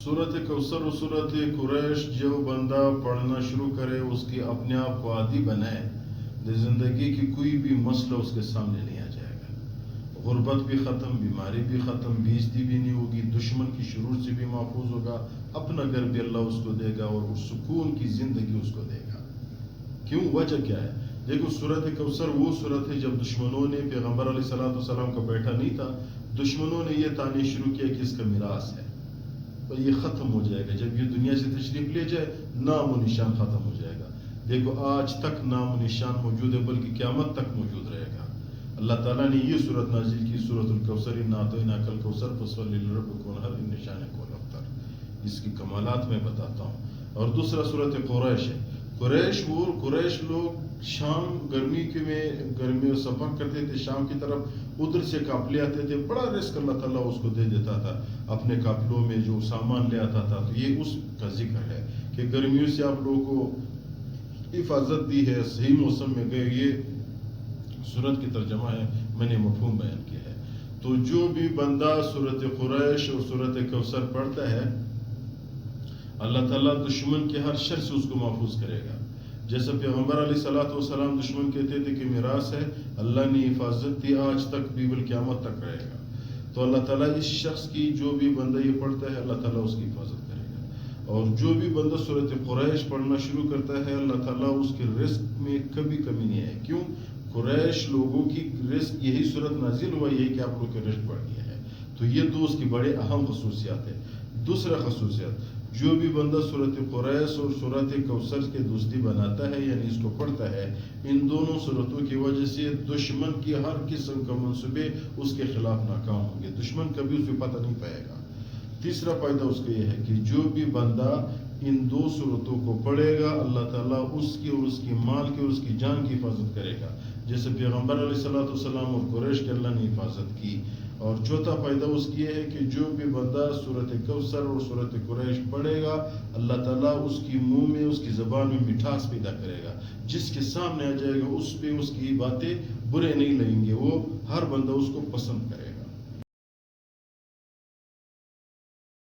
صورت کوثر و صورت قریش جو بندہ پڑھنا شروع کرے اس کی اپنے آپ کو عادی بنائے، زندگی کی کوئی بھی مسئلہ اس کے سامنے نہیں آ جائے گا۔ غربت بھی ختم، بیماری بھی ختم، بیزتی بھی نہیں ہوگی، دشمن کی شرور سے بھی محفوظ ہوگا، اپنا گھر بھی اللہ اس کو دے گا اور سکون کی زندگی اس کو دے گا۔ کیوں؟ وجہ کیا ہے؟ دیکھو، صورت کوثر وہ صورت ہے جب دشمنوں نے پیغمبر علیہ السلام کا بیٹا نہیں تھا، دشمنوں نے یہ تانے شروع کیا کہ اس کا میراث ہے، تو یہ ختم ہو جائے گا جب یہ دنیا سے تشریف لے جائے، نام و نشان ختم ہو جائے گا۔ دیکھو آج تک نام و نشان موجود ہے، بلکہ قیامت تک موجود رہے گا۔ اللہ تعالیٰ نے یہ صورت نازل کی، صورت الکوثر، انا اعطیناک الکوثر فصلی لربک وانحر، ان شانک هو الابتر۔ اس کی کمالات میں بتاتا ہوں۔ اور دوسرا صورت قریش ہے۔ قریش لوگ شام گرمی میں سفر کرتے تھے شام کی طرف، ادھر سے قافلے آتے تھے، بڑا رزق اللہ تعالیٰ اس کو دے دیتا تھا، اپنے قافلوں میں جو سامان لے آتا تھا۔ تو یہ اس کا ذکر ہے کہ گرمیوں سے آپ لوگوں کو حفاظت دی ہے، صحیح موسم میں گئے۔ یہ صورت کی ترجمہ ہے، میں نے مفہوم بیان کیا ہے۔ تو جو بھی بندہ صورت قریش اور صورت کوثر پڑھتا ہے، اللہ تعالیٰ دشمن کے ہر شر سے اس کو محفوظ کرے گا۔ جیسے پیغمبر علیہ السلام دشمن کہتے تھے کہ میراث ہے، اللہ نے حفاظت دی، آج تک بھی بل قیامت تک رہے گا۔ تو اللہ تعالیٰ اس شخص کی، جو بھی بندہ یہ پڑھتا ہے، اللہ تعالیٰ اس کی حفاظت کرے گا۔ اور جو بھی بندہ صورت قریش پڑھنا شروع کرتا ہے، اللہ تعالیٰ اس کے رزق میں کبھی کمی نہیں ہے۔ کیوں؟ قریش لوگوں کی رزق، یہی صورت نازل ہوا، یہی کہ آپ لوگ کا رزق بڑھ گیا ہے۔ تو یہ تو اس کی بڑے اہم خصوصیات ہے۔ دوسرا خصوصیت، جو بھی بندہ صورت قریش اور صورت کوثر کے دوستی بناتا ہے، یعنی اس کو پڑھتا ہے، ان دونوں صورتوں کی وجہ سے دشمن کی ہر قسم کا منصوبے اس کے خلاف ناکام ہوں گے، دشمن کبھی اس پہ پتہ نہیں پائے گا۔ تیسرا فائدہ اس کا یہ ہے کہ جو بھی بندہ ان دو صورتوں کو پڑھے گا، اللہ تعالیٰ اس کی اور اس کی مال کی اور اس کی جان کی حفاظت کرے گا، جیسے پیغمبر علیہ السلام اور قریش کے اللہ نے حفاظت کی۔ اور چوتھا فائدہ اس کی یہ ہے کہ جو بھی بندہ صورت کوثر اور صورت قریش پڑھے گا، اللہ تعالیٰ اس کی منہ میں، اس کی زبان میں مٹھاس پیدا کرے گا۔ جس کے سامنے آ جائے گا، اس پہ اس کی باتیں برے نہیں لگیں گے، وہ ہر بندہ اس کو پسند کرے گا۔